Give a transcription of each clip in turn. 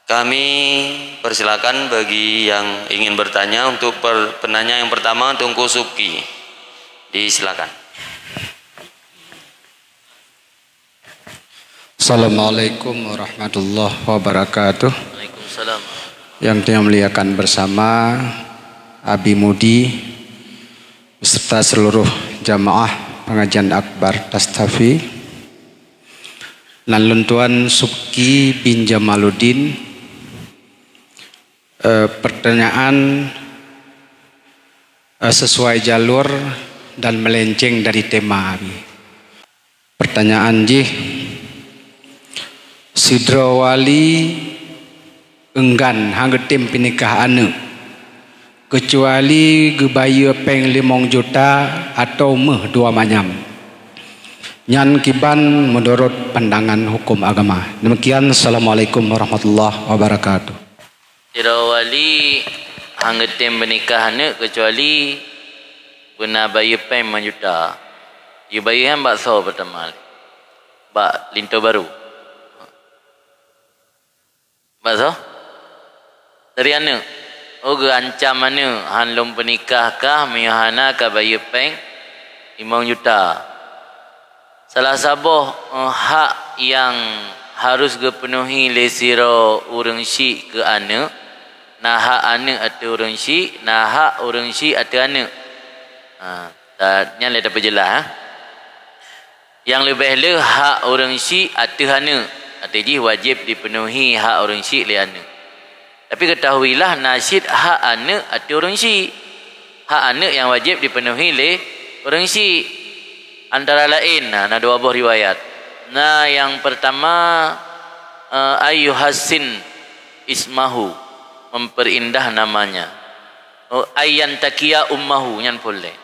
Kami persilakan bagi yang ingin bertanya. Untuk penanya yang pertama Tungku Subki, disilakan. Assalamualaikum warahmatullahi wabarakatuh. Waalaikumsalam. Yang dimuliakan bersama Abi Mudi beserta seluruh jamaah pengajian akbar Tastafi, lan Tuan Subki bin Jamaluddin. Pertanyaan sesuai jalur dan melenceng dari tema. Pertanyaan Sidro wali enggan hanggetim pinikah ane kecuali gebaya peng 5 juta atau meh 2 manyam. Nyan kiban menurut pandangan hukum agama. Demikian, assalamualaikum warahmatullahi wabarakatuh. Sidro wali hanggetim pinikah ane kecuali guna bayi peng 5 juta. You bayi yang bakso pertama. Bak linto baru. Bakso? Dari mana? Oh, ancam mana? Hanlum penikah kah? Miyahana kah bayi peng 5 juta. Salah sabuh hak yang harus dipenuhi lesiro urang syik ke ana. Nah hak ana atau urang syik, nah hak urang syik atau ana. Tanya dapat jelas. Yang lebih le hak urang syik atau ana. Artinya wajib dipenuhi hak orang syik le anak. Tapi ketahuilah nasyid hak anak atau orang syik. Hak anak yang wajib dipenuhi le orang syik. Antara lain, ada 2 buah riwayat. Nah, yang pertama ayyuhassin ismahu, memperindah namanya. Ayyan taqiya ummahu, yang boleh.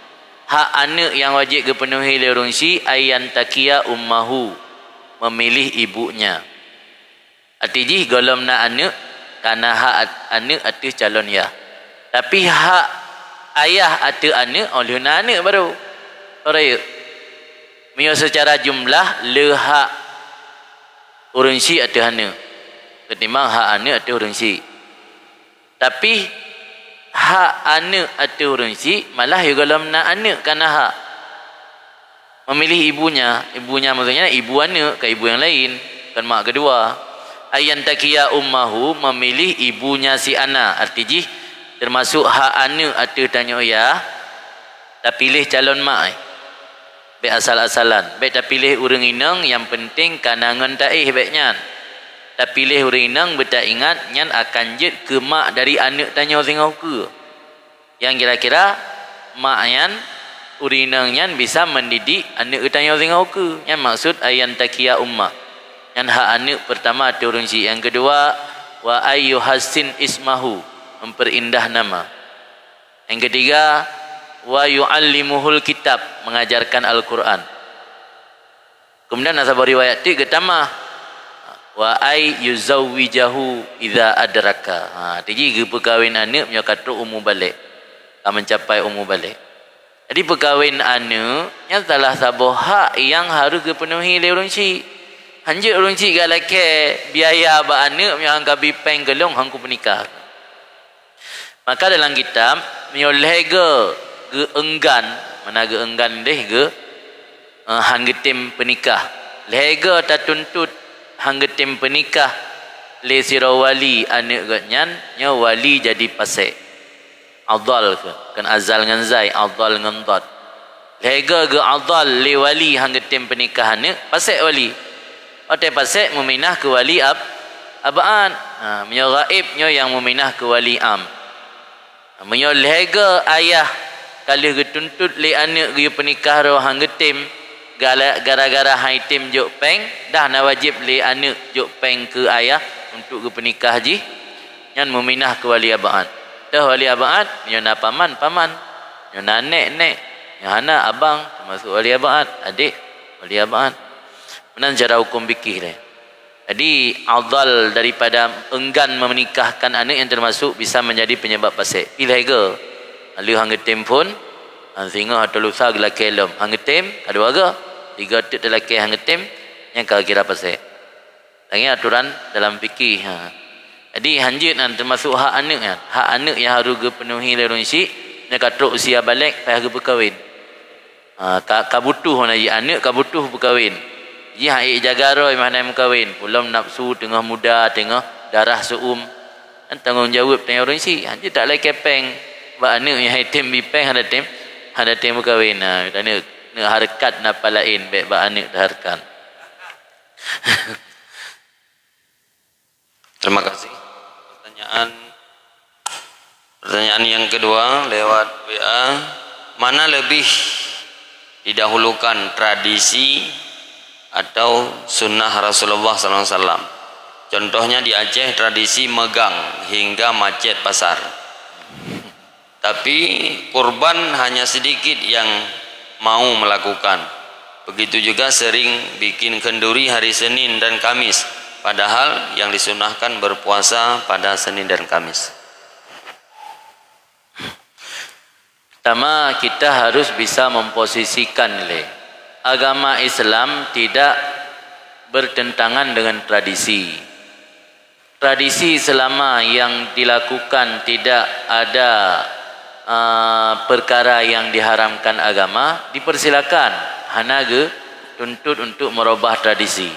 Hak anak yang wajib dipenuhi le orang syik, ayyan taqiya ummahu, memilih ibunya. Artinya golom nak anak karena hak anak atau calon ya. Tapi hak ayah atau anak oleh nak anak baru. Orang mio secara jumlah le hak orang syik atau anak ketimbang hak anak atau orang syik. Tapi hak anak atau orang syik malah golom nak anak karena hak memilih ibunya maksudnya ibu anak ke ibu yang lain, kan mak kedua. Ayyan taqiya ummahu, memilih ibunya si anak. Artinya termasuk hak anak atau tanya ya, tak pilih calon mak. Baik asal-asalan. Baik tak pilih urang inang, yang penting kanangan taih baiknya. Tak pilih urang inang betak ingat nyan akan jet ke mak dari anak tanya singau ke. Yang kira-kira mak yan urinangnya bisa mendidik anak utanya singau ke. Yang maksud ayyan taqiya ummah. Yang hak anak pertama atau orang syik. Yang kedua wa ayyuhassin ismahu, memperindah nama. Yang ketiga wa yu'allimuhul kitab, mengajarkan Al-Quran. Kemudian nasabah riwayat tiga tamah wa ay yuzawwijahu idza adraka. Jadi perkahwin anak punya kata umur balik. Mencapai umur balik. Jadi perkahwin anak yang salah satu hak yang harus dipenuhi oleh orang syik. Hanjir orang syik gak laki biaya ba anak yang angka bipeng gelong hangku menikah. Maka dalam kitab menyoleh ge enggan, mana ge enggan deh ge hanggetim penikah. Lega tak tuntut hanggetim penikah le sirawali anak gatnyan nya wali jadi pasek. Adal ke kan azal ngan zai, adal ngan dad. Lega ge adal le wali hanggetim pernikahan pasek wali. Ote pasek meminah ke wali abaan. Menyo gaib nyo yang meminah ke wali am. Menyo lega ayah kali ge tuntut le anak ge pernikah ro hanggetim gara-gara haitim jok peng dah na wajib le anak jok peng ke ayah untuk ge pernikah ji nyan meminah ke wali abaan. Dah wali abaan nyo na paman, nyo na nek, nyo hana abang, termasuk wali abaan, adik wali abaan. Menan cara hukum fikih dia. Jadi adal daripada enggan menikahkan anak yang termasuk bisa menjadi penyebab pasek. Pilih ke lalu hanggetim pun sehingga atau lusa gelaki elom hanggetim kedua ke tiga tit lelaki hanggetim yang kira pasek. Lagi aturan dalam fikih. Jadi hanjit kan termasuk hak anak kan. Hak anak yang harus penuhi oleh orang syik. Dia kata usia balik payah berkahwin. Kabutuh nak anak kabutuh berkahwin. Ji hak jaga roy mana berkahwin. Pulau nafsu tengah muda tengah darah seum. Kan tanggungjawab tengah orang syik. Hanjit tak lagi kepeng. Bak anak yang hitam bipeng ada tim berkahwin. Anak harkat napa lain baik bak anak dah harkat. Terima kasih. Pertanyaan yang kedua lewat WA, mana lebih didahulukan, tradisi atau sunnah Rasulullah SAW? Contohnya di Aceh tradisi megang hingga macet pasar. Tapi kurban hanya sedikit yang mau melakukan. Begitu juga sering bikin kenduri hari Senin dan Kamis. Padahal yang disunahkan berpuasa pada Senin dan Kamis. Pertama, kita harus bisa memposisikan agama Islam tidak bertentangan dengan tradisi. Tradisi selama yang dilakukan tidak ada perkara yang diharamkan agama, dipersilakan. Hanaga tuntut untuk merubah tradisi.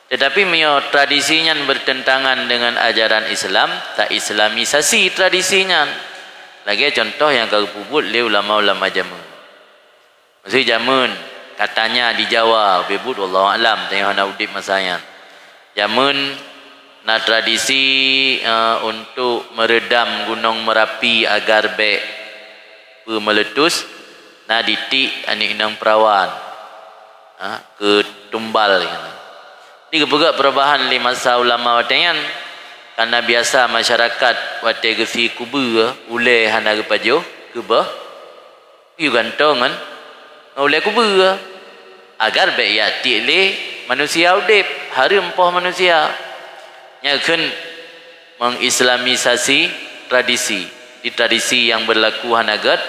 Tetapi tradisinya bertentangan dengan ajaran Islam, tak islamisasi tradisinya. Lagi contoh yang kau pubut le ulama-ulama jamun. Maksud jamun katanya di Jawa, bebut wallahu alam tengah nak udip masanya. Jamun na tradisi untuk meredam gunung Merapi agar baik meletus, na ditik anik inang perawan ke tumbal kan. Ini juga perubahan di masa ulama watengan. Karena biasa masyarakat wate gesi kubu ule hana gepajo kebah. Iu gantong kan. Ule kubu agar baik ya le manusia udip hari empoh manusia. Nyakeun mengislamisasi tradisi. Di tradisi yang berlaku hanagat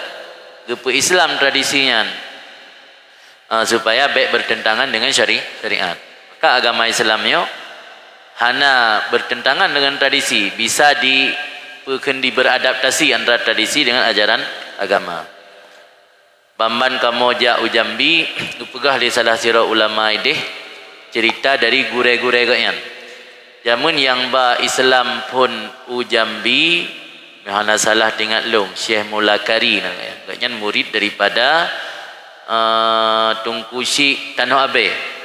gepe Islam tradisinya. Supaya baik bertentangan dengan syariat. Maka agama Islamnya hana bertentangan dengan tradisi, bisa beradaptasi antara tradisi dengan ajaran agama. Bamban Kamoja Ujambi upegah di salah sira ulama ideh cerita dari gure-gure gayan. Jamun yang ba Islam pun Ujambi hana salah tingat long Syekh Mulakari gayan murid daripada Tunku Syekh Tanah Abe.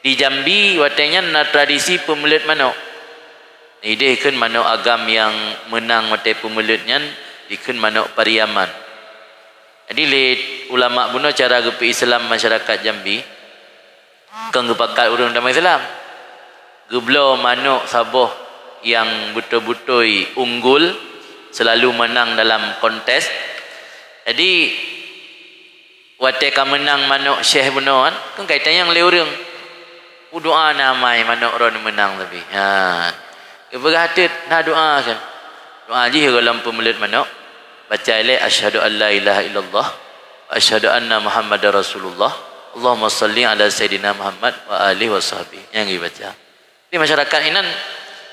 Di Jambi watanya na tradisi pemelit manok. Ini kan manok agam yang menang mate pemelitnya dikun manok Pariaman. Jadi ulama buno cara gepi Islam masyarakat Jambi kang gepakat urang damai Islam. Geblo manok Sabah yang betul-betul unggul selalu menang dalam kontes. Jadi wate ka menang manok Syekh buno kan kaitan yang leurang. Doa namai manok ron menang lebih. Berhatit nak doa kan. Doa je dalam pemelit manok. Baca ile asyhadu an la ilaha illallah wa asyhadu anna Muhammadar Rasulullah. Allahumma salli ala sayidina Muhammad wa alihi washabihi. Yang dibaca. Di masyarakat inan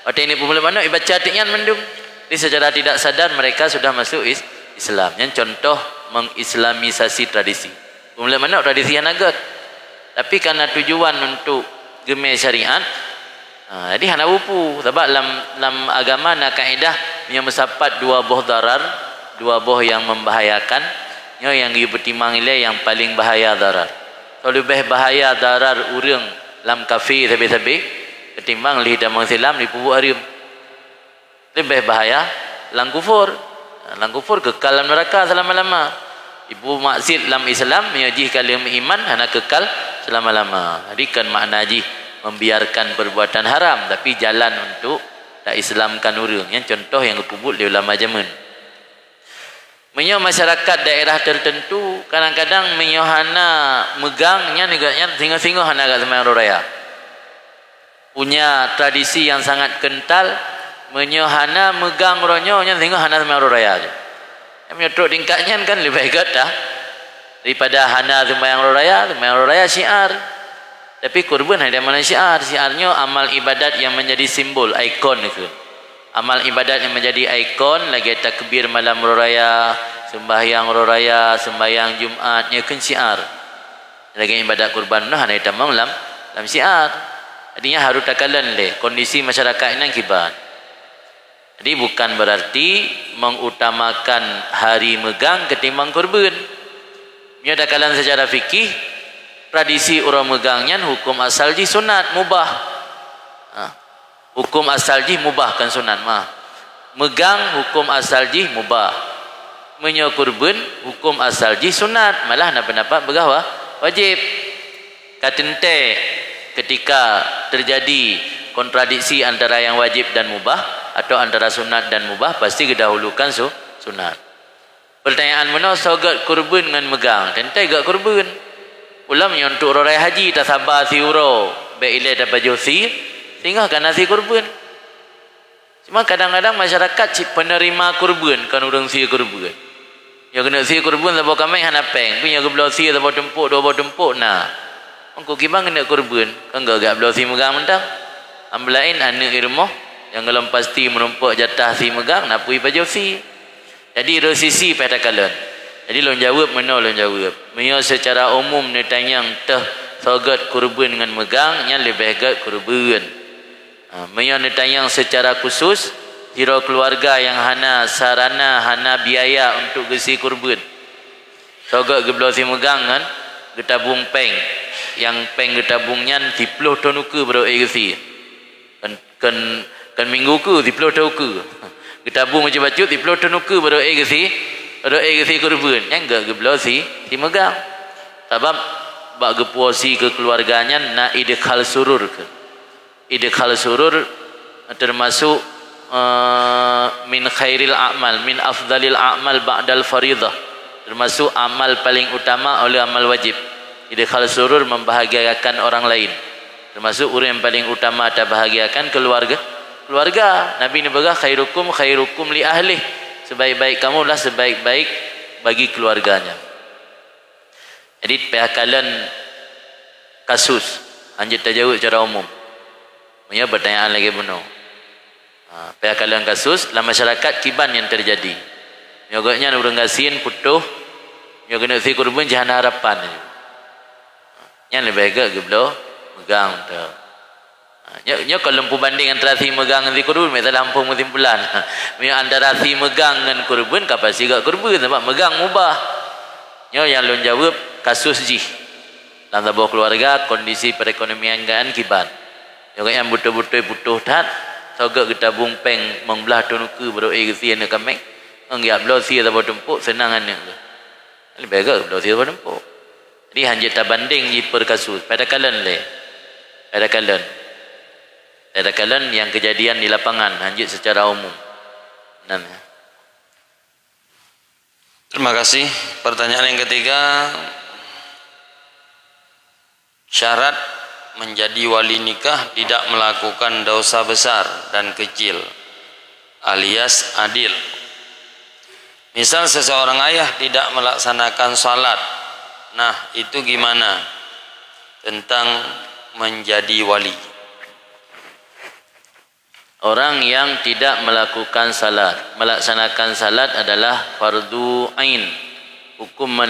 waktu ini pemelit manok baca artinya mendung. Di secara tidak sadar mereka sudah masuk Islam. Yang contoh mengislamisasi tradisi. Pemelit manok tradisi yang agak. Tapi karena tujuan untuk gemar syariat, jadi hana wupu. Sebab dalam agama na kaedah yang mensapat dua buah darar, dua buah yang membahayakan, yang dipertimbang ile yang paling bahaya darar. Kalau lebih bahaya darar urang lam kafir sabi-sabi ketimbang li damang Islam di pubuk harim. Lebih bahaya lang kufur. Lang kufur kekal dalam neraka selama-lama. Ibu maksiat dalam Islam menyajih kalim iman hana kekal selama-lama. Jadi kan makna haji membiarkan perbuatan haram tapi jalan untuk tak Islamkan orang. Yang contoh yang kekubut di ulama jaman. Menyo masyarakat daerah tertentu kadang-kadang menyo hana megangnya neganya singo-singo hana kat sembahyang raya. Punya tradisi yang sangat kental menyo hana megang ronyo nya singo hana sembahyang raya aja. Yang menyotrok tingkatnya kan lebih hebat dah daripada hana sembahyang raya syiar. Tapi kurban ada mana syiarnya amal ibadat yang menjadi simbol ikon itu. Amal ibadat yang menjadi ikon lagi takbir malam raya, sembahyang raya, sembahyang Jumaat nya kan syiar. Lagi ibadat kurban nah ada tamang lam syiar. Artinya harus takalan le kondisi masyarakat ini kibat. Jadi bukan berarti mengutamakan hari megang ketimbang kurban. Nya takalan secara fikih tradisi orang megangnya hukum asal ji sunat mubah. Hukum asal ji mubah kan sunat mah. Megang hukum asal ji mubah. Menyokurban hukum asal ji sunat, malah nak pendapat begah wajib. Katente ketika terjadi kontradiksi antara yang wajib dan mubah atau antara sunat dan mubah pasti kedahulukan sunat. Pertanyaan mana sogat kurban dengan megang? Tentai gak kurban. Ulam yang untuk orang haji tak sabar si uro, baik ilai dapat josi sehingga kan nasi kurban. Cuma kadang-kadang masyarakat penerima kurban kan orang si kurban. Ya kena si kurban sebab kami hana peng, punya ke belah si sebab tempuk dua buah tempuk nah. Angku kibang kena kurban, kan gak belah si megang mentang. Amblain anak irmoh yang dalam pasti menumpak jatah si megang napui baju si. Jadi resisi pada kalan. Jadi lon jawab mana lon jawab. Menya secara umum ni tanyang teh sogat kurban dengan megang nya lebih gak kurban. Menya ni tanyang secara khusus hiro keluarga yang hana sarana hana biaya untuk gesi kurban. Sogat geblo si megang kan getabung peng. Yang peng getabungnya 10 ton ke bro gesi. Kan minggu ke 10 ton ke. Getabung macam bacut 10 ton ke bro gesi. Bro gesi kurban. Yang gak geblo si megang. Sebab bak gepuasi ke keluarganya nak idkhal surur ke. Idkhal surur termasuk min khairil a'mal, min afdalil a'mal ba'dal faridah, termasuk amal paling utama oleh amal wajib. Idkhal surur membahagiakan orang lain, termasuk orang yang paling utama terbahagiakan keluarga. Nabi ni berkata khairukum li ahli, sebaik-baik kamu lah sebaik-baik bagi keluarganya. Jadi pihakalan kasus anjir terjawab secara umum. Punya pertanyaan lagi benar. Pihakalan kasus dalam masyarakat kiban yang terjadi. Nyogoknya orang gasin putuh, nyogok si kurban jangan harapan. Yang lebih agak geblo megang tu. Nyok kalau lempu banding antara si megang dengan si kurban, mesti lampung kesimpulan. Punya antara si megang dengan kurban, kapas si gak kurban sebab megang mubah. Nyok yang lon jawab kasus ji. Dalam sebuah keluarga kondisi perekonomian kan kiban. Yang yang betul-betul putuh tat, sogak getabung peng mengbelah tunuku baru gesi anak kami. Enggak belah sia sebab tempuk senang anak. Lebih agak belah sia sebab tempuk. Jadi hanjat banding di per kasus. Pada kalan yang kejadian di lapangan hanjat secara umum. Terima kasih. Pertanyaan yang ketiga, syarat menjadi wali nikah tidak melakukan dosa besar dan kecil alias adil. Misal seseorang ayah tidak melaksanakan salat, nah itu gimana tentang menjadi wali? Orang yang tidak melakukan salat, melaksanakan salat adalah fardu ain. Hukum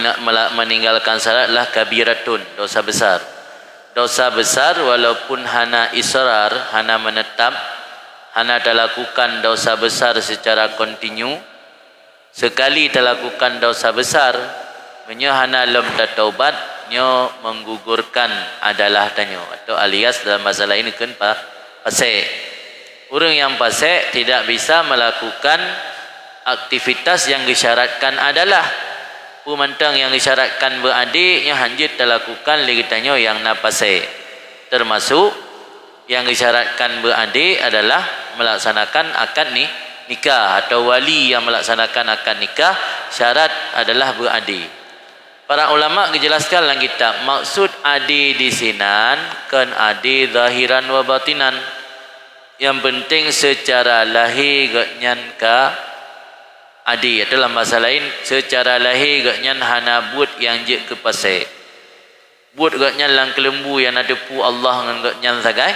meninggalkan salat adalah kabiratun, dosa besar. Dosa besar walaupun hana israr, hana menetap, hana terlakukan dosa besar secara kontinu. Sekali terlakukan dosa besar, menyo hana lam taubat, nyo menggugurkan adalah tanyo atau alias dalam masalah ini kan pasek. Orang yang pasek tidak bisa melakukan aktivitas yang disyaratkan adalah pemantang yang disyaratkan beradik yang hanjit terlakukan legitanyo yang napase. Termasuk yang disyaratkan beradik adalah melaksanakan akad nikah atau wali yang melaksanakan akad nikah syarat adalah beradik. Para ulama menjelaskan dalam kitab maksud adik di sinan kan adik zahiran wa batinan. Yang penting secara lahir gatnyan ka adi dalam bahasa lain secara lahir gatnyan hana buat yang je ke pasai buat gatnyan lang kelembu yang ada pu Allah dengan gatnyan sagai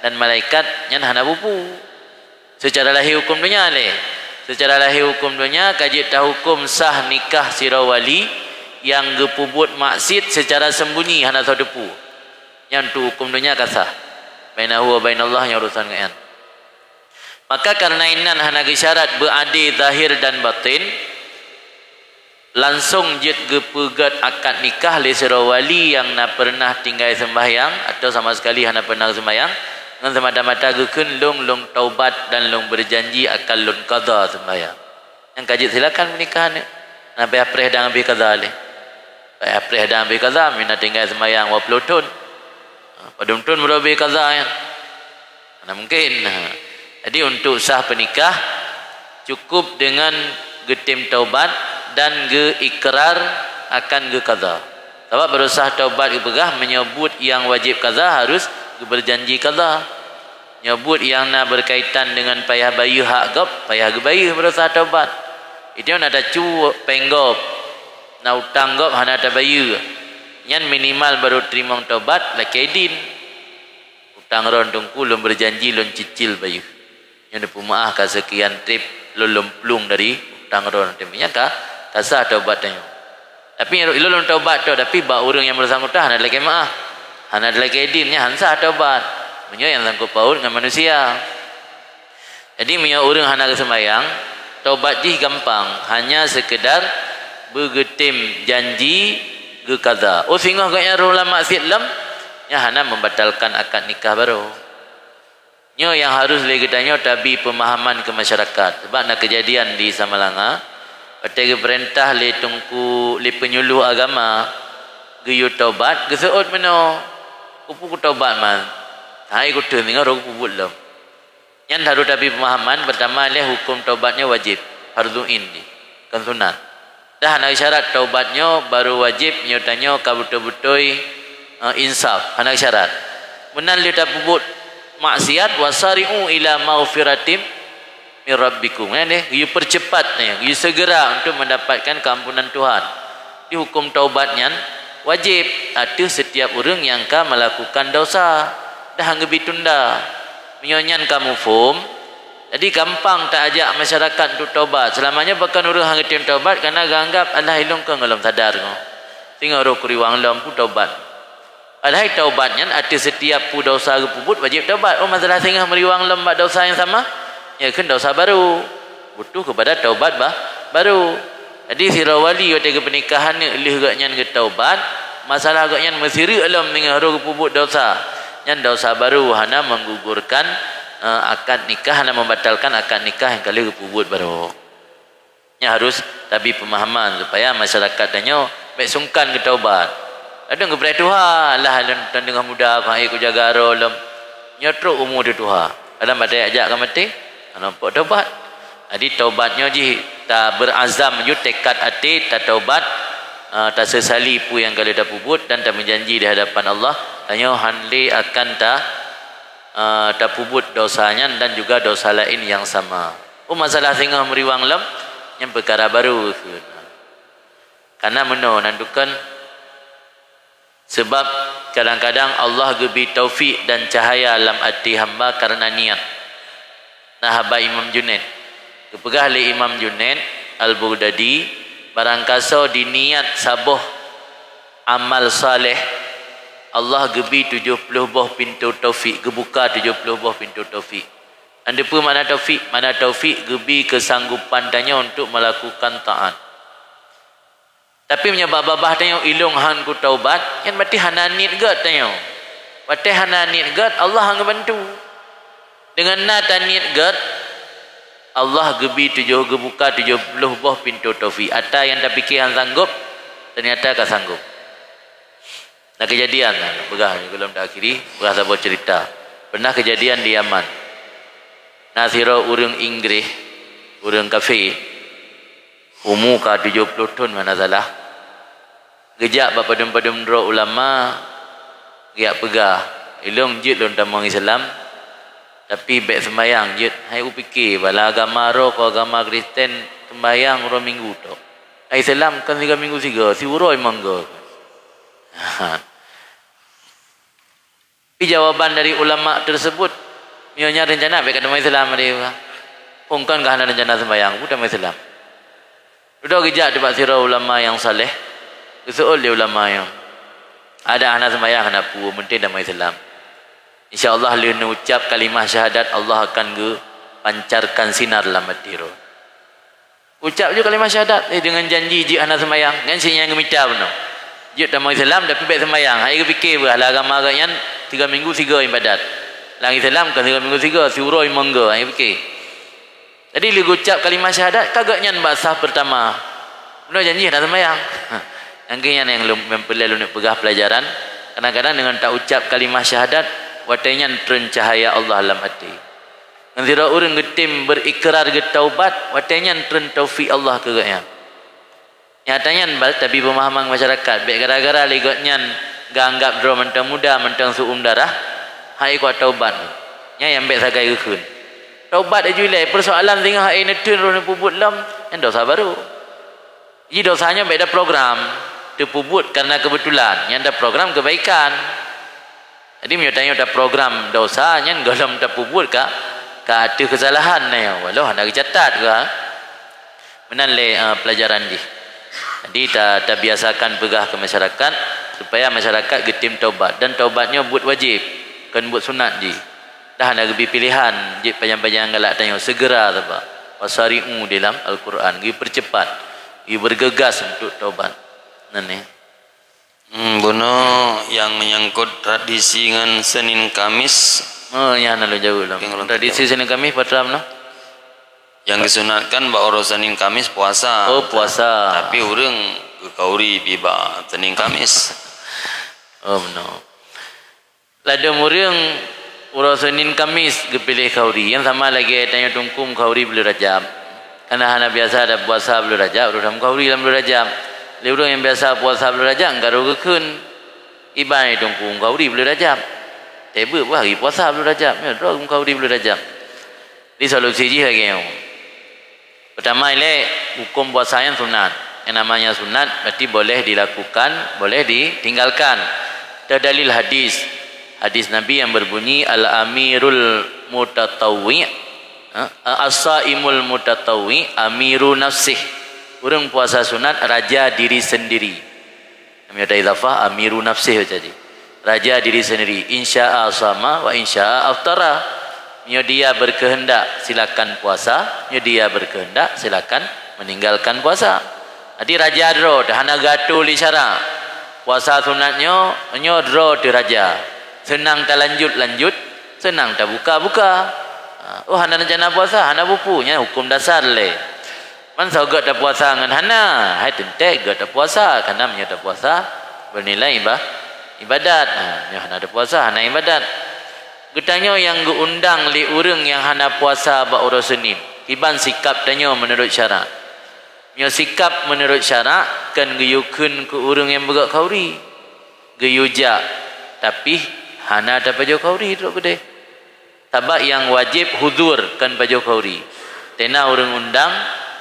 dan malaikat nyan hana bupu Secara lahir hukum dunia leh. Secara lahir hukum dunia kaji tahu hukum sah nikah sira wali yang gepubut maksud secara sembunyi hana tahu depu. Yang tu hukum dunia kasah. Bainahu wa bainallah yang urusan dengan. Maka karena inan hana syarat beradil zahir dan batin, langsung jet gepegat akad nikah le sira wali yang na pernah tinggal sembahyang atau sama sekali hana pernah sembahyang dengan semata-mata gekeun long taubat dan long berjanji akan long qada sembahyang. Yang kaji silakan pernikahan ni. Nabi apreh dan ambil qada le. Apreh dan ambil qada mina tinggal sembahyang 20 tahun. Padum tahun berabih qada ya. Mana mungkin. Jadi untuk sah pernikah cukup dengan getim taubat dan ge ikrar akan ge qada. Sebab baru sah taubat ge pegah menyebut yang wajib qada harus ge berjanji qada. Nyebut yang nak berkaitan dengan payah bayu hak gap, payah ge bayu baru sah taubat. Itu nak ada cu penggop. Nak utang gap hana ada bayu. Yang minimal baru terima taubat laki din. Utang ron tungku lum berjanji lum cicil bayu. Yang depu maah ka sekian trip lulum plung dari utang ron temanya ka kasah taubatnya. Tapi lulum taubat tu tapi ba orang yang bersangkutan ada lagi maah. Hana ada lagi dinnya hansa taubat. Menyo yang sangkut paut dengan manusia. Jadi menyo orang hana sembahyang taubat ji gampang, hanya sekedar bergetim janji ge qada. Oh sehingga agaknya ulama Islam ya hana membatalkan akad nikah baru. Nyo yang harus lagi tanya tapi pemahaman ke masyarakat. Sebab nak kejadian di Samalanga, pakai perintah le tungku le penyuluh agama geyu taubat, geseut meno. Kupu taubat man. Hai ku tengok ro kubut lam. Yang harus tapi pemahaman pertama le hukum taubatnya wajib, fardhuin di. Kan sunat. Dah nak syarat taubatnya baru wajib nyotanya ka betul-betul insaf. Hana syarat. Menan le tak bubut maksiat wasari'u ila maghfiratim min rabbikum. You percepatnya, you segera untuk mendapatkan keampunan Tuhan. Di hukum taubatnya wajib ada setiap orang yang ka melakukan dosa dah hanggebi tunda. Menyonyan kamu faham. Jadi gampang tak ajak masyarakat untuk taubat. Selamanya bahkan orang hanggetin taubat kerana anggap Allah ilung ke ngalam sadar ngo. Tinggal ro kuriwang lam pu taubat. Alhai taubatnya ada setiap pu dosa gepubut wajib taubat. Oh masalah singah meriwang lembat dosa yang sama, ya kan dosa baru. Butuh kepada taubat baru. Jadi sira wali waktu ke pernikahan ni elih gaknya ke taubat, masalah gaknya mesiri alam dengan haro gepubut dosa. Yang dosa baru hana menggugurkan akad nikah, hana membatalkan akad nikah yang kali gepubut baru. Ya harus tapi pemahaman supaya masyarakat tanya baik sungkan ke taubat. Ada ngeberai Tuhan lah dan dengan mudah kau ikut jaga rolam nyotruk umur di Tuhan. Ada mati ajak ke mati, nampak taubat. Jadi taubatnya ji tak berazam ju tekad hati tak taubat, tak sesali pu yang kali dah pubut dan tak menjanji di hadapan Allah. Tanya handli akan tak pubut dosanya dan juga dosa lain yang sama. Oh masalah singah meriwang lam yang perkara baru. Karena meno nandukan. Sebab kadang-kadang Allah gebi taufik dan cahaya dalam hati hamba karena niat. Nah haba Imam Junaid. Kepegah oleh Imam Junaid Al-Baghdadi barangkasa diniat sabuh amal saleh Allah gebi 70 buah pintu taufik, gebuka 70 buah pintu taufik. Anda pun mana taufik? Mana taufik gebi kesanggupan tanya untuk melakukan taat. Tapi menyebab babah tanya ilung han ku taubat, kan berarti hana nit gat tanya. Berarti hana nit gat Allah hang bantu. Dengan nata nit gat Allah gebi gebuka 70 buah pintu taufik. Ada yang tak fikir hang sanggup, ternyata ka sanggup. Nah kejadian begah belum tak akhiri, begah sabar cerita. Pernah kejadian di Yaman. Nasira urang Inggris, urang kafir. Umur ka 70 tahun mana salah. Gejak bapadum-padum dro ulama giat pegah. Ilung jit lon tamang Islam. Tapi baik sembahyang jit. Hai upikir bala agama ro ko agama Kristen sembahyang ro minggu tok. Islam kan 3 minggu 3, si uroi mangga. Tapi jawaban dari ulama tersebut, nyonya rencana baik kata Islam dia. Pungkan kahana rencana sembahyang pun damai Islam. Sudah kejak debat sirah ulama yang saleh. Kesuul dia ulama yang ada anak sembahyang anak pu penting damai Islam. InsyaAllah dia ucap kalimah syahadat Allah akan pancarkan sinar dalam hati roh. Ucap je kalimah syahadat dengan janji je anak sembahyang. Kan sinya gemita benar. Je damai Islam tapi baik sembahyang. Hai fikir lah agama agaknya 3 minggu 3 ibadat. Lang Islam kan 3 minggu 3 surau mangga. Hai fikir. Jadi dia ucap kalimah syahadat kagaknya bahasa pertama. Benar janji dah sembahyang. Yang kini yang mempelai nak pegah pelajaran, kadang-kadang dengan tak ucap kalimah syahadat, watanya terencahaya Allah dalam hati. Ngira orang getim berikrar getaubat, watanya teren taufik Allah kagaknya. Nyatanya tapi pemahaman masyarakat, baik gara-gara ligotnya ganggap draw mentang muda, mentang suum darah, hai kuat taubat. Nya yang baik sagai gekun. Taubat aja ilai persoalan tinggal hai netun ron pubut lam yang dosa baru. Jadi dosanya beda program terpubut karena kebetulan yang ada program kebaikan. Jadi menyatanya ada program dosanya golom terpubut ka ada kesalahan na walau hendak dicatat ke menan le pelajaran di. Jadi tak biasakan pegah ke masyarakat supaya masyarakat getim taubat dan taubatnya buat wajib kan buat sunat di. Dah ada lebih pilihan je panjang-panjang galak tanya segera apa wasari'u dalam Al-Quran gi percepat gi bergegas untuk taubat nane Bono yang menyangkut tradisi dengan Senin Kamis yang lalu jauh lah tradisi Senin Kamis patram no yang disunatkan bahawa Senin Kamis puasa puasa tapi orang kauri biba Senin Kamis benar lada murang Urang Senin Kamis kepilih kauri yang sama lagi tanya tungkum kauri bulan Rajab. Karena hana biasa ada puasa bulan Rajab, urang kauri dalam bulan Rajab. Urang yang biasa puasa bulan Rajab engkau gekun iban tungkum kauri bulan Rajab. Tebe hari puasa bulan Rajab, ya urang kauri bulan Rajab. Di solusi ji lagi yang. Pertama ile hukum puasa yang sunat. Yang namanya sunat berarti boleh dilakukan, boleh ditinggalkan. Terdalil hadis. Hadis Nabi yang berbunyi al-amirul mutatawwi' as-saimul mutatawwi' amiru nafsih. Orang puasa sunat raja diri sendiri. Namanya ada idhafah amiru nafsih jadi. Raja diri sendiri. Insya'a sama wa insya'a aftara. Nyo dia berkehendak silakan puasa, nyo dia berkehendak silakan meninggalkan puasa. Jadi raja dro dahana gatul li syara. Puasa sunatnya nyo dro di raja. Senang tak lanjut, senang tak buka. Oh hana rencana puasa, hana bupunya hukum dasar le. Man saugat tak puasa dengan hana, hai tentek gat tak puasa, karena menyata puasa bernilai ibadat. Hana ada puasa, hana ibadat. Getanya yang diundang li urang yang hana puasa ba ura Senin. Iban sikap tanya menurut syarak. Nya sikap menurut syarak kan geyukun ke urang yang begak kauri. Geyuja tapi hana ada baju kauri tu gede. Tabak yang wajib hudur kan baju kauri. Tena orang undang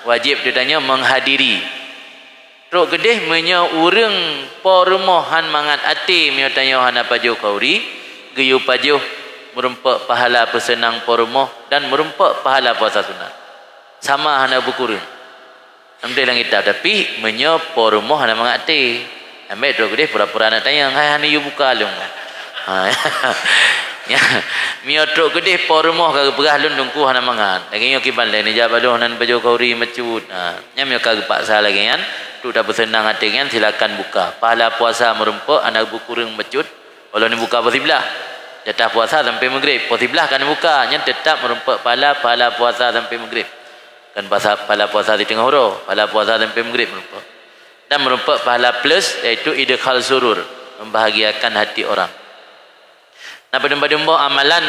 wajib ditanya menghadiri. Truk gede menya urang pormohan mangat ati menya tanya hana baju kauri, geyu pajuh merempak pahala pesenang pormoh dan merempak pahala puasa sunat. Sama hana bukurun. Ambil lang kita tapi menya pormoh hana mangat ati. Ambil truk gede pura-pura nak tanya hai hana you buka long. Ya, miotro gede pormoh kag pegah lun dungku hana mangan. Lagi yo kiban le ni jabalun nan baju kauri mecut. Nya mio kag paksa lagi kan. Tu dah bersenang hati kan silakan buka. Pahala puasa merempok anak bukurung mecut. Walau ni buka posiblah. Jatah puasa sampai maghrib. Posiblah kan buka. Nya tetap merempok pahala puasa sampai maghrib. Kan pahala puasa di tengah huruf. Pahala puasa sampai maghrib merempok. Dan merempok pahala plus iaitu idkhal surur, membahagiakan hati orang. Nah pada-pada amalan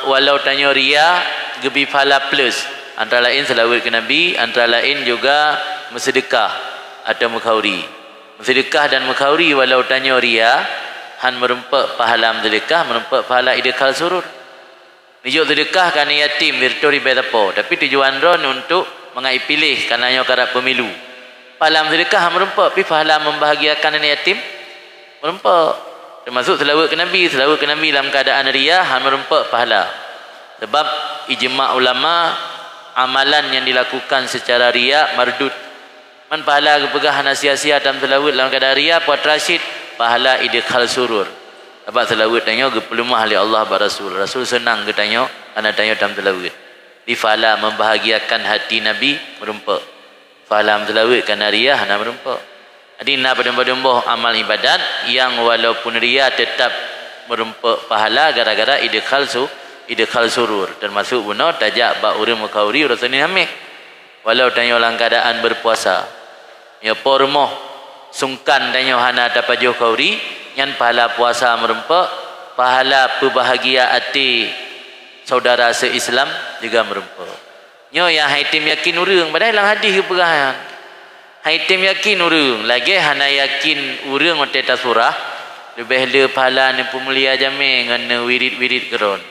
walau tanya ria gebi pahala plus antara lain selawat ke Nabi, antara lain juga bersedekah atau mukhauri. Bersedekah dan mukhauri walau tanya ria han merempak pahala sedekah, merempak pahala idkhal surur. Nijuk sedekah kan yatim virtu riba tapo, tapi tujuan ron untuk mengai pilih kananya karap pemilu. Pahala sedekah merempak, tapi pahala membahagiakan anak yatim merempak. Termasuk selawat ke Nabi dalam keadaan ria han merempak pahala. Sebab ijma' ulama amalan yang dilakukan secara riya mardud. Man pahala kepegah hana sia-sia dalam selawat dalam keadaan riya puat rasyid pahala idkhal surur. Sebab selawat tanya gepelumah oleh Allah ba Rasul. Rasul senang ke tanya ana tanya dalam selawat. Di fala membahagiakan hati Nabi merumpa. Fala selawat kana riya hana merumpa. Jadi nak berdomba-domba amal ibadat yang walaupun riya tetap merumpa pahala gara-gara idkhal surur. Termasuk benar tajak ba urang makauri rasani hamil. Walau tanya dalam keadaan berpuasa. Ya pormoh sungkan tanya hana tapajuh kauri yang pahala puasa merempak, pahala berbahagia hati saudara se-Islam juga merempak. Nyo yang haitim yakin urang padahal dalam hadis keperahan. Haitim yakin urang lagi hana yakin urang mate surah lebih le pahala ni pemulia jami ngan wirid-wirid keron.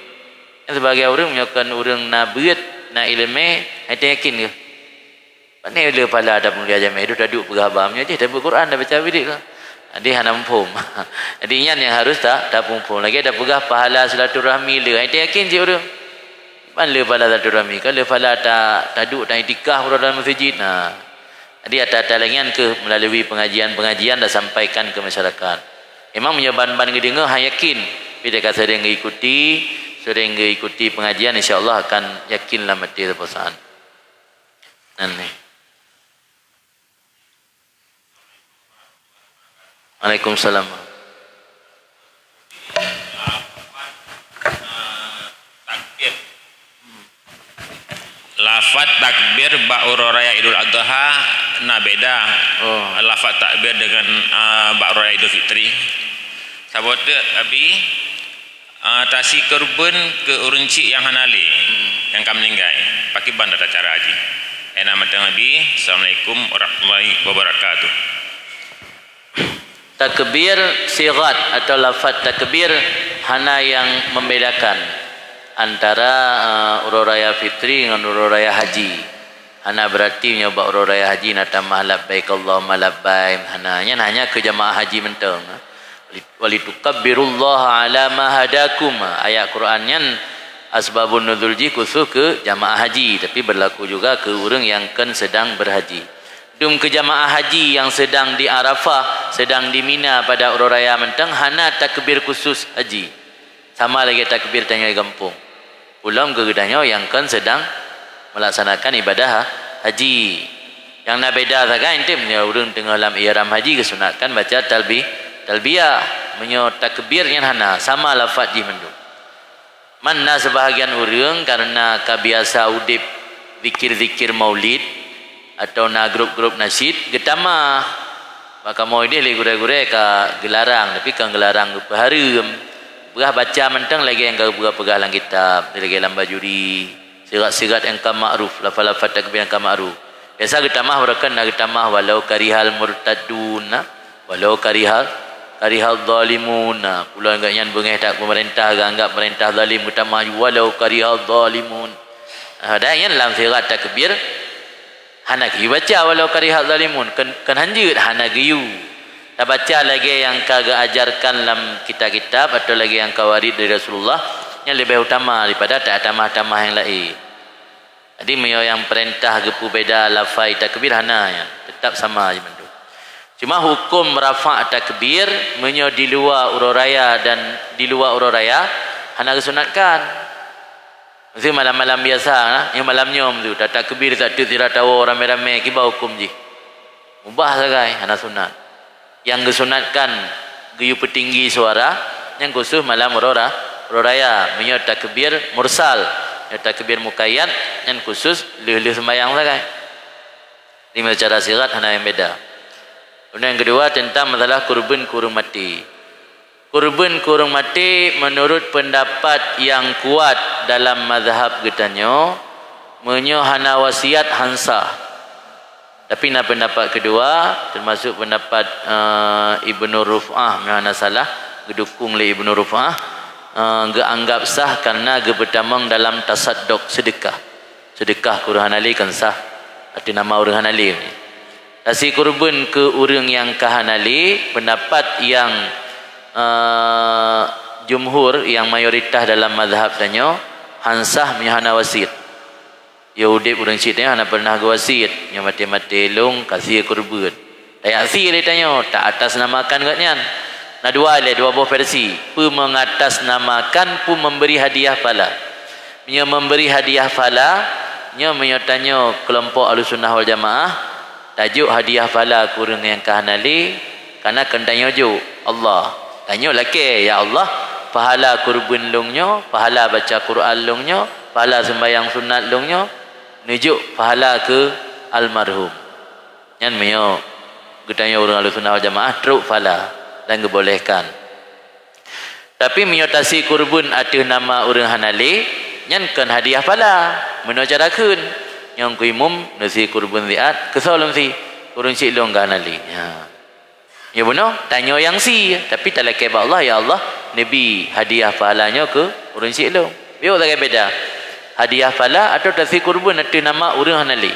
Sebagai orang menyakan orang na beut na ilmu haitim yakin ke? Mana le pahala ada pemulia jami itu dah duduk berhabamnya je dah Al-Quran dah baca wirid ke? Dia hana mumpum. Jadi yang harus tak mumpum lagi ada pegah pahala silaturahmi le. Haitim yakin je orang. Mana le pahala silaturahmi? Kalau pahala tak duduk dan itikaf dalam masjid. Nah. Jadi ada lagian ke melalui pengajian-pengajian dah sampaikan ke masyarakat. Memang menyeban-ban ke dengar yakin. Bila kata sering ikuti pengajian insya-Allah akan yakinlah mati terpasaan. Ini. Waalaikumsalam. Takbir. Lafaz takbir ba'ur raya Idul Adha na beda. Lafaz takbir dengan ba'ur raya Idul Fitri. Sabot abi tasi kurban ke urunci yang hanali yang kam meninggal pakai bandar cara haji. Nama Nabi. Assalamualaikum warahmatullahi wabarakatuh. Takbir sigat atau lafaz takbir hana yang membedakan antara urur raya fitri dengan urur raya haji. Hana berarti nyoba urur raya haji nak tambah labbaik Allahumma labbaik. Hanya ke jamaah haji menteng. Walitukabbirullaha ala ma hadakum. Ayat Quran yang asbabun nuzul ji khusus ke jamaah haji, tapi berlaku juga ke orang yang kan sedang berhaji. Dum ke jamaah haji yang sedang di Arafah, sedang di Mina pada urur raya mentang hana takbir khusus haji. Sama lagi takbir tanya di kampung. Ulam ke gedanya yang kan sedang melaksanakan ibadah haji. Yang nak beda sahaja intim ya urang tengah dalam ihram haji kesunatkan baca talbiyah menyo takbir yang hana sama lafaz ji mendung. Mana sebahagian orang karena kebiasa udip zikir-zikir maulid atau na grup-grup nasyid getamah maka mau dia le gure-gure ka gelarang tapi kan gelarang ke harum berah baca mentang lagi yang berah pegah dalam kitab lagi dalam bajuri sirat-sirat yang ka ma'ruf lafaz-lafaz takbir yang ka ma'ruf biasa getamah berakan na getamah walau karihal murtadun walau karihal zalimun pula agaknya bengeh tak pemerintah anggap pemerintah zalim getamah walau karihal zalimun ada yang dalam sirat takbir hana giyu baca walau karihal zalimun kan hanjut hana giyu tak baca lagi yang kagak ajarkan dalam kitab-kitab atau lagi yang kawarid dari Rasulullah yang lebih utama daripada tak tamah-tamah yang lain. Jadi yang perintah gepu beda lafai takbir hana ya tetap sama je bentuk. Cuma hukum rafa' takbir di luar urur raya dan di luar urur raya hana kesunatkan. Mesti malam-malam biasa yang malamnya tu tak takbir tak tidak tahu ramai-ramai kiba hukum je. Mubah sagai hana sunat. Yang kesunatkan giyu petinggi suara yang khusus malam urur raya menyo takbir mursal, takbir muqayyad yang khusus leh-leh sembahyang sagai. Ini cara sirat hana yang beda. Kemudian yang kedua tentang masalah kurban kurung mati. Kurban kurung mati menurut pendapat yang kuat dalam mazhab getanyo menyo hana wasiat hansa. Tapi nak pendapat kedua termasuk pendapat Ibnu Ruf'ah hana salah gedukung le Ibnu Ruf'ah anggap sah karena gebetamang dalam tasadduk sedekah kurang hanali kan sah arti nama orang hanali ni. Kasih kurban ke orang yang kahanali pendapat yang jumhur yang mayoritas dalam mazhab danyo hansah mihana wasit. Ya udip urang cik tanya hana pernah wasit. Nya mati-mati long kasih kurban. Dayak si dia tanya, tak atas namakan katnya. Nah dua buah versi. Pu mengatasnamakan, pu memberi hadiah pala. Nya memberi hadiah pala, nya tanya kelompok Ahlussunnah wal Jamaah, tajuk hadiah pala kurang yang kahanali, karena kendanya jo Allah. Tanya laki, ya Allah, pahala kurban longnya, pahala baca Quran longnya, pahala sembahyang sunat longnya, nujuk pahala ke almarhum. Yang menyo getanya orang Ahlussunnah wal Jamaah truk pahala dan dibolehkan. Tapi menyotasi kurban ada nama orang hanali, nyankan hadiah pahala, menocarakan yang kuimum nasi kurban ziat kesalam si kurun cik long hanali. Ya benar, tanya yang si, tapi tak laki Allah, ya Allah, Nabi hadiah pahalanya ke orang cik long. Biar tak beda. Hadiah pahala atau tasi kurban ada nama orang hanali.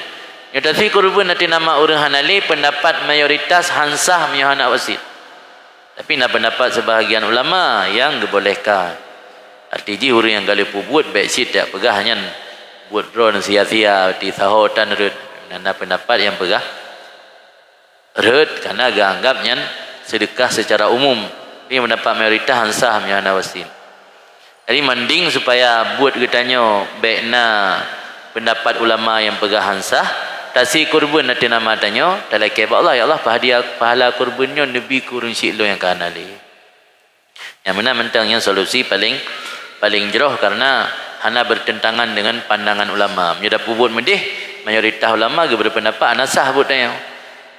Yang tasi kurban ada nama orang hanali, pendapat mayoritas hansah miyahana wasit. Tapi nak pendapat sebahagian ulama yang dibolehkan. Artinya orang yang gali buat baik sit tak pegahnya buat drone sia-sia di sahotan rut. Nana pendapat yang pegah rut karena agak anggapnya sedekah secara umum. Ini mendapat mayoritas hansah miyahana wasit. Jadi mending supaya buat getanya baikna pendapat ulama yang pegah hansah. Tasi kurban nanti nama tanya, dalam kebab Allah, ya Allah, pahala kurbannya Nabi kurun syiklo yang kanali. Yang mana mentangnya solusi paling jeroh karena hana bertentangan dengan pandangan ulama. Menjadi buat medih, mayoritas ulama juga berpendapat nasah buat tanya.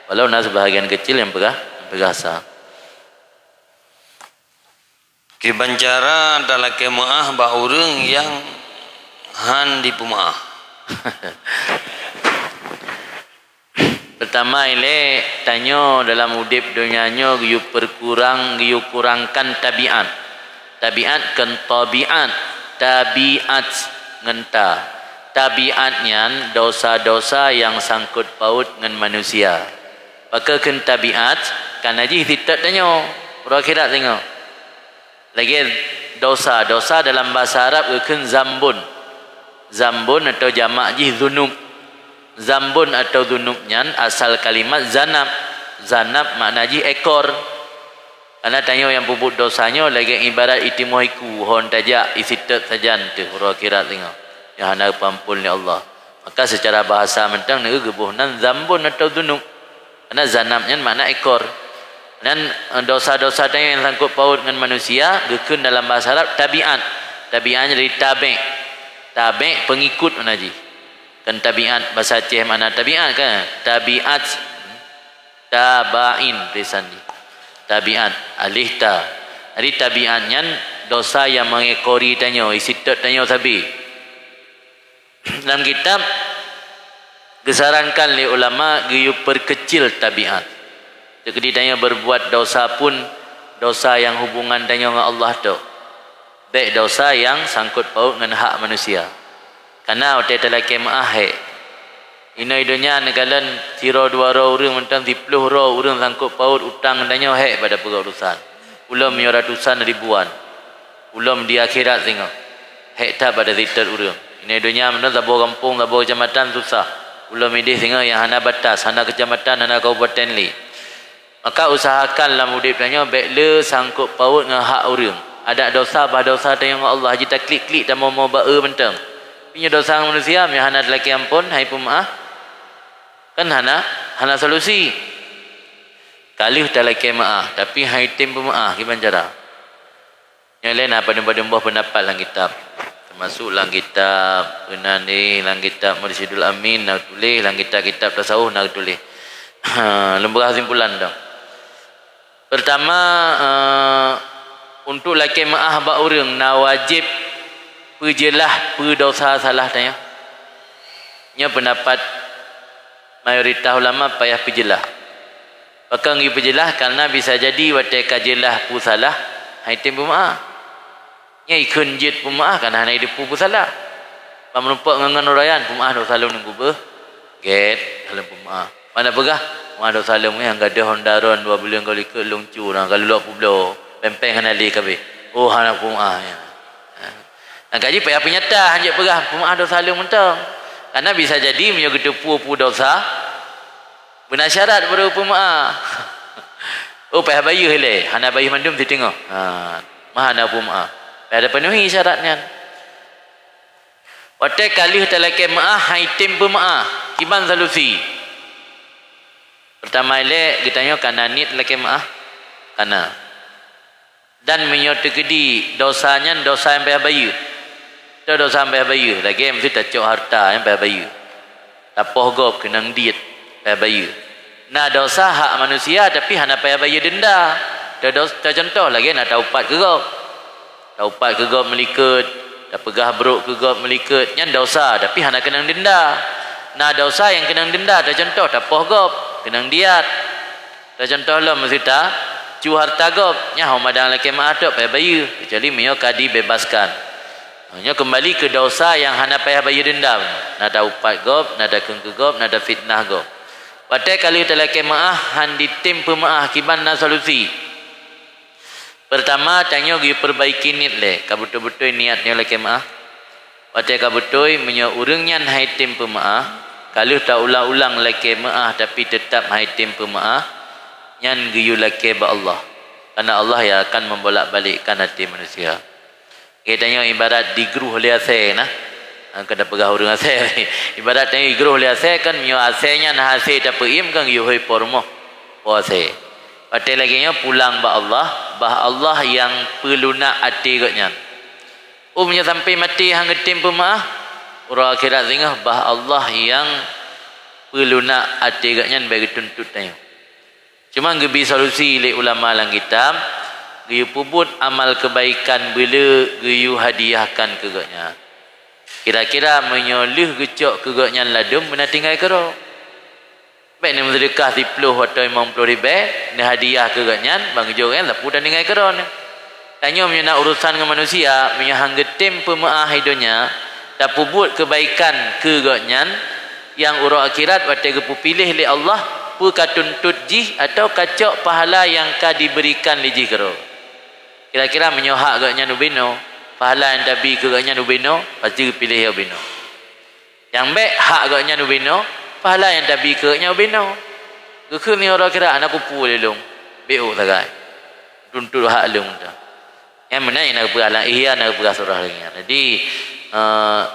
Walau nas sebahagian kecil yang pegah sah. Kibancara dalam kemaah baurung yang han di pemaah. Pertama ini tanya dalam udip dunianya giu kurangkan tabiat. Tabiat kan tabiat ngenta. Tabiatnya dosa-dosa yang sangkut paut dengan manusia. Maka kan tabiat kan aji tidak tanya. Orang akhirat tengok. Lagi dosa dalam bahasa Arab kan zambun. Zambun atau jamak ji zunub. Zambun atau dunubnya asal kalimat zanab. Zanab makna ji ekor. Karena tanya yang pupuk dosanya lagi ibarat itimuhiku hon tajak isitat sajan tu orang akhirat tengok. Yang hana pampun ni Allah. Maka secara bahasa mentang ni gebuhnan zambun atau dunub. Karena zanabnya makna ekor. Dan dosa-dosa tanya yang sangkut paut dengan manusia gekun dalam bahasa Arab tabiat. Tabiatnya dari tabi'. Tabi' pengikut mana ji. Kan tabiat bahasa Aceh mana tabiat kan? Tabiat tabain tulisan ni. Tabiat alih ta. Jadi tabiatnya dosa yang mengekori tanya, isitat tanya sabi. Dalam kitab disarankan oleh ulama giu perkecil tabiat. Jadi tanya berbuat dosa pun dosa yang hubungan tanya dengan Allah tu. Baik dosa yang sangkut paut dengan hak manusia. Karena waktu itu lagi ma'ahik. Ina idonya negalan tiro dua roh orang mentang 10 roh orang sangkut paut utang tanya hek pada perusahaan. Ulam yang ratusan ribuan. Ulam di akhirat tengok. Hek tak pada zitat orang. Ina idonya mentang tabur kampung, tabur kecamatan susah. Ulam ini tengok yang hana batas, hana kecamatan, hana kabupaten li. Maka usahakan dalam udip tanya baiklah sangkut paut dengan hak orang. Ada dosa pada dosa tanya Allah. Haji tak klik-klik dan mau ba'a mentang. Punya dosa manusia yang hana laki ampun hai pemaaf kan hana solusi kali tak laki maaf tapi hai tim pemaaf gimana cara yang lain apa demba-demba pendapat dalam kitab termasuk dalam kitab ni dalam kitab Mursyidul Amin nak tulis dalam kitab tasawuf nak tulis lembaga simpulan dah. Pertama untuk laki maaf bak orang na wajib pejelah dosa salah tanya. Nya pendapat mayoritas ulama payah pejelah. Bahkan ngi pejelah karena bisa jadi watai kajelah pu salah haitim pemaaf. Nya ikun jit pemaaf kan hana hidup pu salah. Pamrumpak ngangan urayan pemaaf dosa salam nunggu be. Get dalam pemaaf. Mana pegah? Pemaaf dosa salam yang gadah hondaron 2 bulan kali ke lungcu nah kalau luak publo pempeng hana li kabe. Oh hana pemaaf ya. Nak kaji payah penyata hanjak perah pemaaf dosa lu mentang. Karena bisa jadi menyo pu dosa benar syarat pada pemaaf. Oh payah bayu hele, hana bayu mandum tu tengok. Mahana pemaaf. Payah ada penuhi syaratnya. Watai kali telake maaf haitim pemaaf. Kiban solusi. Pertama ile ditanya kana nit lake maaf. Kana. Dan menyo tegedi dosanya dosa yang payah bayu. Itu dosa yang payah bayu. Lagi mesti tacok harta yang payah bayu. Tapoh gop kenang diet payah bayu. Nah dosa hak manusia tapi hana payah bayu denda. Contoh lagi nak taupat ke gop. Taupat ke gop melikut. Dah pegah beruk ke gop melikut. Yang dosa tapi hana kenang denda. Nah dosa yang kenang denda. Contoh tapoh gop. Kenang diat. Contoh lah mesti tak. Cu harta gop. Nya homadang laki maaf tak payah bayu. Kecuali mio kadi bebaskan. Hanya kembali ke dosa yang hana payah bayu dendam. Nada upat gop, nada kengke gop, nada fitnah gop. Watai kali telaki maaf handi tim pemaaf kiban na solusi. Pertama tanya gi perbaiki niat le. Ka betul-betul niatnya laki maaf. Watai ka betul menyo urangnya hai tim pemaaf. Kalau tak ulang-ulang laki maaf tapi tetap hai tim pemaaf, nyan giyu laki ba Allah. Karena Allah yang akan membolak-balikkan hati manusia. Katanya ibarat digruh oleh asai nah. Kena pegah urang asai. Ibarat tanya digruh oleh asai kan mio asainya nah asai tak peim kan giyu hoi pormoh. Puasai. Patai lagi nya pulang ba Allah yang peluna hati gotnya. Umnya sampai mati hang getim pemaaf. Orang akhirat tengah bah Allah yang peluna hati gaknya bagi tuntut tanya. Cuma gebi solusi le ulama lang kitab, geyu puput amal kebaikan bila geyu hadiahkan ke gaknya. Kira-kira menyoluh gecok ke gaknya ladum benar tinggal kero. Baik ni sedekah 10 atau 50 ribu, ni hadiah ke gaknya, bang jo kan lapu dan tinggal kero ni. Tanya menyana urusan dengan manusia, menyahang getim pemaaf hidupnya. Tak puput kebaikan ke gaknyan yang urang akhirat waktu gepu pilih oleh Allah pu katuntut jih atau kacok pahala yang ka diberikan li jih kero. Kira-kira menyohak gaknyan ubino, pahala yang tabi ke gaknyan ubino, pasti pilih ya ubino. Yang baik hak gaknyan ubino, pahala yang tabi ke gaknyan ubino. Gekeu ni urang akhirat anak pupu lelong. Beo tagai. Tuntut hak lung ta. Yang mana yang nak peralan ihya nak perah surah lagi. Jadi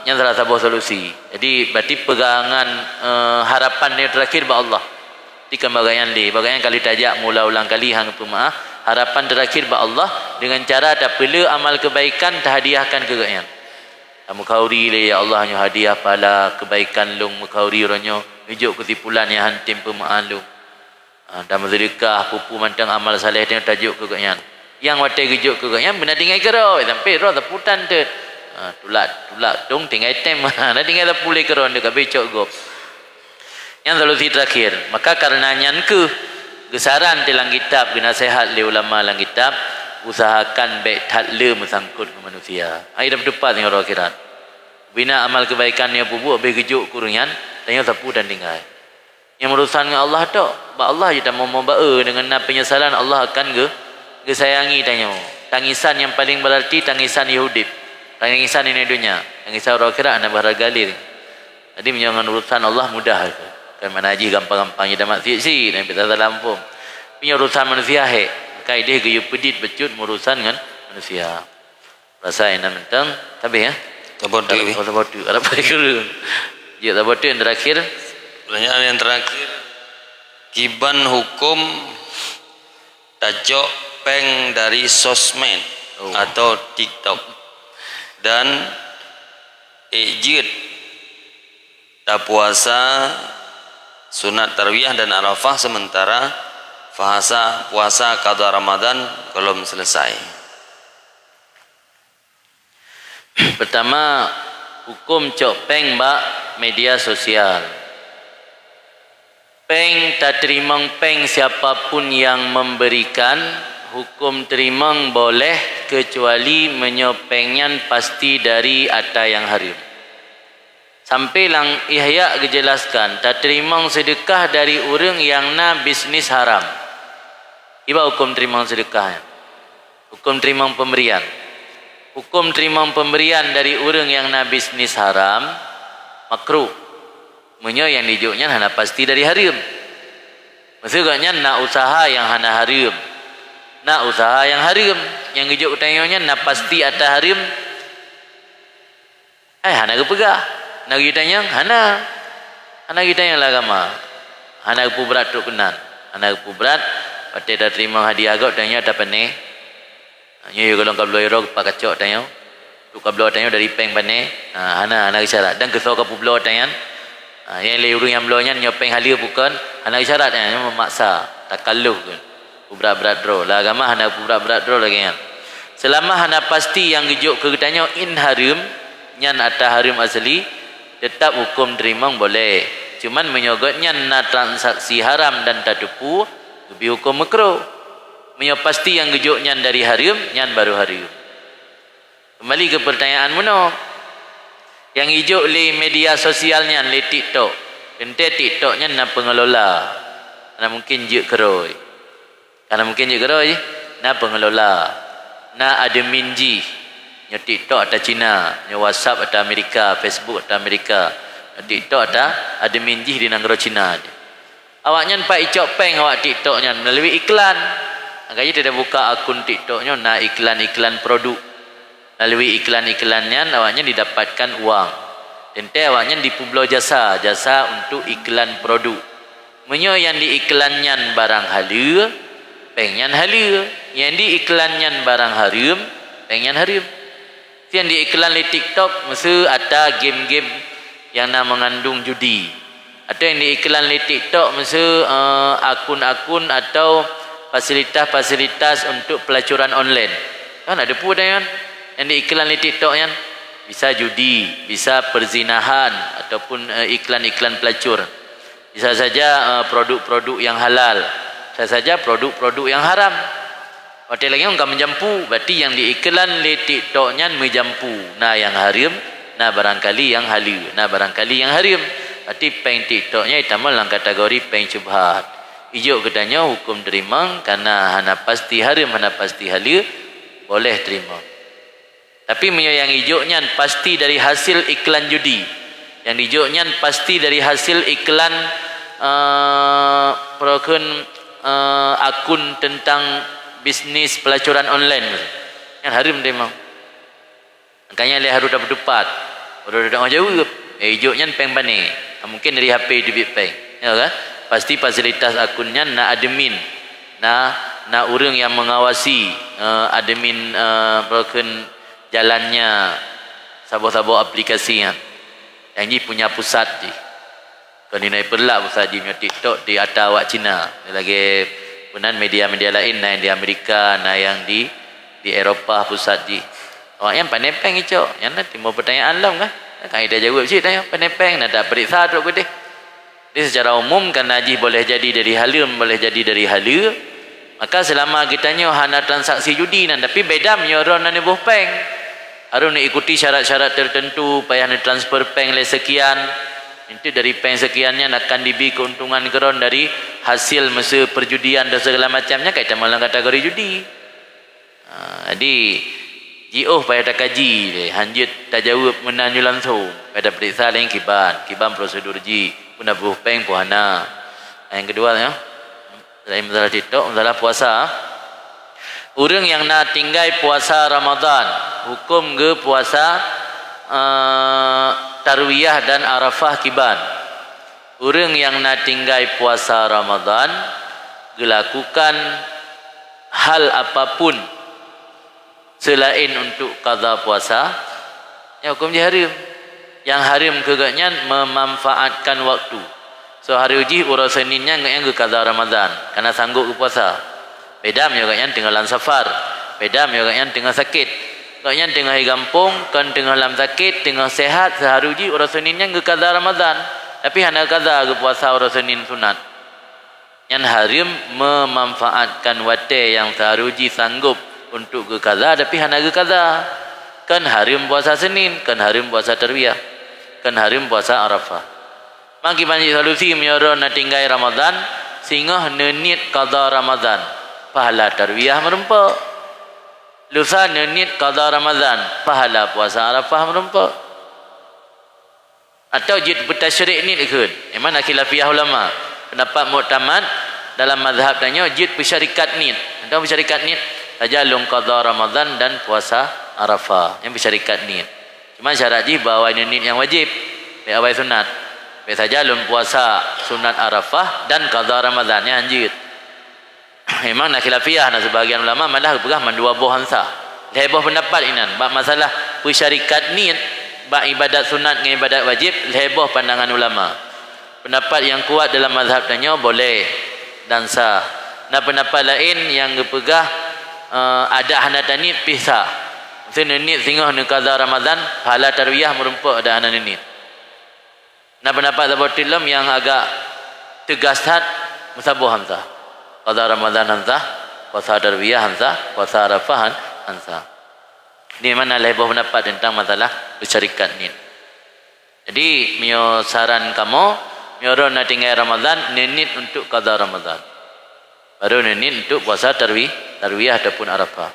yang salah satu solusi. Jadi berarti pegangan harapan yang terakhir ba Allah. Tikan bagayan kali tajak mula ulang kali hang pemaaf. Harapan terakhir ba Allah dengan cara tak perlu amal kebaikan terhadiahkan ke gaknya. Mukhauri le ya Allah hanya hadiah pala kebaikan lung mukhauri ronyo hijuk kesimpulan yang hantim pemaaf lung. Dan sedekah pupu mantang amal saleh tengok tajuk ke gaknya. Yang watai hijuk ke gaknya benar tinggal kero sampai roh taputan tu. Tulak dong tinggal item dah tinggal dah pulih keron dekat becok gop. Yang solusi terakhir, maka karenanya ke gesaran dalam kitab nasihat li ulama dalam kitab usahakan baik takle mesangkut ke manusia. Ai dah berdepan dengan orang akhirat. Bina amal kebaikan yang pupuk be gejuk kurungan tanya sapu dan tinggal. Yang urusan dengan Allah tok, ba Allah je dah mau dengan penyesalan Allah akan sayangi tanya. Tangisan yang paling berarti tangisan Yahudi. Tangisan ini dunia, tangisan orang kira anda berharga lir. Jadi menjangan urusan Allah mudah. Kan mana haji gampang-gampang je dah maksiat si dan kita tak lampung. Punya urusan manusia he. Kaedah geyu pedit becut urusan dengan manusia. Rasa yang mentang tapi ya. Tabotu. Tabotu. Ada apa guru? Ya tabotu yang terakhir. Pertanyaan yang terakhir. Kiban hukum tajok peng dari sosmed atau TikTok. Dan ijid tak puasa sunat tarwiyah dan arafah sementara puasa qada Ramadan belum selesai. Pertama, hukum cok peng bak media sosial. Peng tak terima peng siapapun yang memberikan. Hukum terima boleh kecuali menyopengnya pasti dari atas yang haram. Sampai lang ihya dijelaskan tak terima sedekah dari orang yang na bisnis haram. Iba hukum terima sedekah. Hukum terima pemberian. hukum terima pemberian dari orang yang na bisnis haram makruh. Menyo yang dijuknya hana pasti dari haram. Maksudnya nak usaha yang hana haram. Nak usaha yang haram. Yang dijuk tanya na pasti atas haram. Hana ke pegah. Nak tanya hana. Hana kita yang agama. Hana ke berat tu kenan. Hana ke berat. Pati dah terima hadiah agak tanya tak pernah. Nyo kalau kablo ero pak kacok tanya. Tu kablo tanya dari peng pane. Hana isyarat dan kesau ka publo tanya. Yang le urang yang blonya nyo peng halia bukan hana isyarat nyo memaksa takalluh kan. Berat dro. Lah agama hana berat dro lagi kan. Selama hana pasti yang gejuk ke tanya in haram nyan atas haram asli tetap hukum terima boleh. Cuman menyogotnya na transaksi haram dan tadupu lebih hukum makruh. Menyo pasti yang gejuknya dari haram nyan baru haram. Kembali ke pertanyaan muno. Yang ijuk le media sosialnya le TikTok. Ente TikToknya na pengelola. Karena mungkin je keroi. Na pengelola. Na admin ji. Nyo TikTok ada Cina, nyo WhatsApp ada Amerika, Facebook ada Amerika. Nyo TikTok ada admin ji di negara Cina. Awaknya pak icok peng awak TikToknya melalui iklan. Agaknya tidak buka akun TikToknya na iklan-iklan produk. Melalui iklan-iklannya awaknya didapatkan uang. Ente awaknya dipublo jasa untuk iklan produk. Menyo yang di iklannya barang halal, pengyan halal. Yang di iklannya barang haram, pengyan haram. Yang di iklan di TikTok mesti ada game-game yang mengandung judi. Atau yang di iklan di TikTok mesti akun-akun atau fasilitas-fasilitas untuk pelacuran online. Kan ada pun kan yang di iklan di TikTok yang bisa judi, bisa perzinahan ataupun iklan-iklan pelacur. Bisa saja produk-produk yang halal, bisa saja produk-produk yang haram. Waktu lagi enggak menjampu, berarti yang di iklan di TikToknya menjampu. Nah yang haram, nah barangkali yang halal, nah barangkali yang haram. Berarti peng TikToknya itu dalam kategori peng syubhat. Ijuk katanya hukum terima karena hana pasti haram, hana pasti halal, boleh terima. Tapi yang ijuknya pasti dari hasil iklan judi. Yang ijuknya pasti dari hasil iklan akun tentang bisnis pelacuran online. Yang haram memang. Makanya dia harus dapat tepat. Baru dak jawab. Ijuknya peng bani. Mungkin dari HP debit peng. Ya kan? Pasti fasilitas akunnya na admin. Na orang yang mengawasi admin jalannya sabo-sabo aplikasinya. Yang ni punya pusat di. Kalau ni naik perlak pusat di TikTok di atas awak Cina. Lagi punan media-media lain yang di Amerika, yang di Eropah pusat di. Awak yang panepeng icok. Yang nanti mau pertanyaan lah kan? Kan dia jawab sih tanya panepeng nak tak periksa tu ke dia. Jadi secara umum kan haji boleh jadi dari haram, boleh jadi dari halal. Maka selama kitanya hana transaksi judi nan tapi beda menyoron nan buh peng. Harus nak ikuti syarat-syarat tertentu, payah nak transfer peng le sekian. Itu dari peng sekiannya akan diberi keuntungan keron dari hasil masa perjudian dan segala macamnya kaitan dalam kategori judi. Jadi payah tak kaji hanjut tak jawab menanyu langsung pada periksa lain kiban prosedur pun dah buh peng puhana. Yang kedua ya selain masalah TikTok, masalah puasa. Orang yang nak tinggal puasa Ramadan, hukum ke puasa Tarwiyah dan Arafah kiban. Orang yang nak tinggal puasa Ramadan, dilakukan hal apapun selain untuk qada puasa, ya hukum dia haram. Yang haram kegaknya memanfaatkan waktu. So hari uji urasaninnya yang ke qada Ramadan karena sanggup ke puasa. Beda yang tengah dalam safar, beda yang tengah sakit. Yang tengah gampung, kan tengah dalam sakit, tengah sehat, sehari uji urasaninnya ke qada Ramadan. Tapi hanya qada ke puasa urasanin sunat. Yang haram memanfaatkan waktu yang sehari uji sanggup untuk ke qada tapi hanya ke qada. Kan haram puasa Senin, kan haram puasa Tarwiyah, kan haram puasa Arafah. Maki banyak solusi menyorong nak tinggal Ramadan sehingga niat qada Ramadan. Pahala Tarwiyah merempak. lusa niat qada Ramadan, pahala puasa Arafah merempak. Atau jid bertasyrik ni ikut. Memang khilafiyah ulama. Pendapat muktamad dalam mazhab tanya jid bersyarikat niat. Atau bersyarikat niat tajalung qada Ramadan dan puasa Arafah. Yang bersyarikat niat. Cuma syarat jih bawa niat yang wajib. Baik awal sunat. Baik tajalung puasa sunat Arafah dan qada Ramadan yang anjir. Memang khilafiyah sebahagian ulama malah pegah mandua boh hansa. Heboh pendapat inan. Bab masalah bersyarikat niat bab ibadat sunat dengan ibadat wajib, heboh pandangan ulama. Pendapat yang kuat dalam mazhab tanya boleh dan sah. Dan pendapat lain yang berpegah ada hanatan niat pisah. Maksudnya niat singgah ni qada Ramadan, pahala tarwiyah merempak ada hanatan niat. Dan pendapat Zabatillam yang agak tegas hat musabuh hamzah. Qada Ramadan hamzah, puasa tarwiyah hamzah, puasa Arafah hamzah. Di mana lebih pendapat tentang masalah bersyarikat ni. Jadi mio saran kamu, mio nak tinggal Ramadan, nenit untuk qada Ramadan. Baru nenit untuk puasa tarwiyah ataupun Arafah.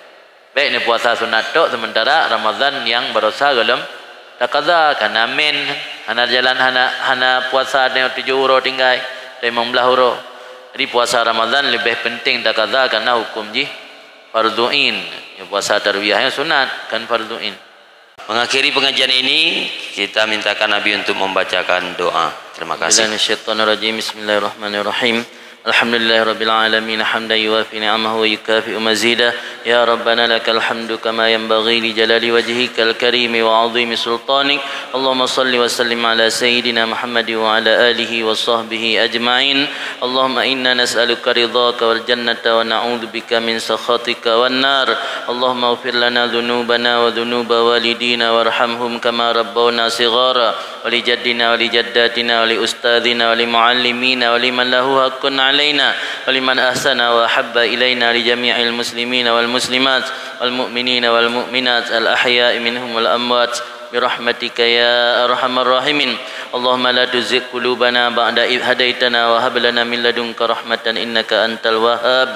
Baik ni puasa sunat tok, sementara Ramadan yang berusaha dalam tak qada kan amin, hana jalan hana puasa dengan 7 euro tinggal, 15 euro. Jadi puasa Ramadan lebih penting tak qada karena hukum ji fardhu'in. Ya, puasa tarwiyahnya sunat kan fardhu'in. Mengakhiri pengajian ini kita mintakan Nabi untuk membacakan doa. Terima kasih. Bismillahirrahmanirrahim. Alhamdulillahirabbil alamin hamdan yuwafi ni'amahu wa yukafi'u mazida. Ya Rabbana lakal hamdu kama yanbaghi li jalali wajhikal karim wa 'azimi sultanik. Allahumma salli wa sallim ala sayyidina Muhammad wa ala alihi wa sahbihi ajma'in. Allahumma inna nas'aluka ridhaka wal jannata wa na'udzubika min sakhatika wan nar. Allahumma ighfir lana dhunubana wa dhunuba walidina warhamhum kama rabbawna shighara wa li jaddina wa li jaddatina wa li ustadina wa li muallimina wa liman lahu haqqun علينا ولمن أحسن وأحب إلينا لجميع المسلمين والمسلمات والمؤمنين والمؤمنات الأحياء منهم والأموات برحمتك يا أرحم الراحمين. اللهم لا تزغ قلوبنا بعد إذ هديتنا وهب لنا من لدنك رحمة إنك أنت الوهاب.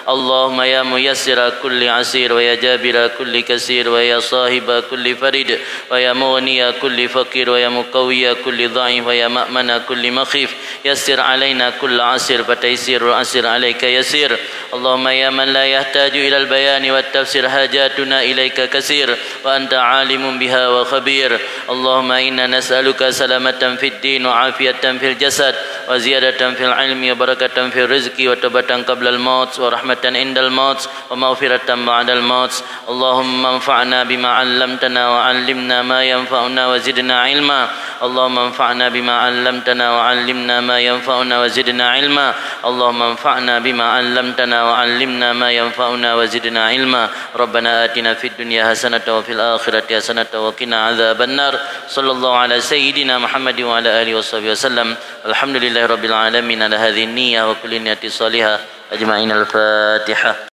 اللهم يا ميسر كل عسير ويا جابر كل كسير ويا صاحب كل فرد ويا مغني كل فقير ويا مقوي كل ضعيف ويا مأمن كل مخيف يسر علينا كل عسير فتيسير العسير عليك يسير. اللهم يا من لا يحتاج إلى البيان والتفسير حاجاتنا إليك كثير وأنت عالم بها وخبير. اللهم إنا نسألك سلامة في الدين وعافية في الجسد وزيادة في العلم وبركة في الرزق وتوبة قبل الموت ورحمة عند الموت ومغفرة بعد الموت. اللهم انفعنا بما علمتنا وعلمنا ما ينفعنا وزدنا علما. اللهم انفعنا بما علمتنا وعلمنا ما ينفعنا وزدنا علما. اللهم انفعنا بما علمتنا وعلمنا ما ينفعنا وزدنا علما. ربنا آتنا في الدنيا حسنة وفي الآخرة حسنة وقنا عذاب النار. صلى الله على سيدنا محمد وعلى آله وصحبه وسلم. الحمد لله رب العالمين على هذه النية وكل نية صالحة أجمعين. الفاتحة.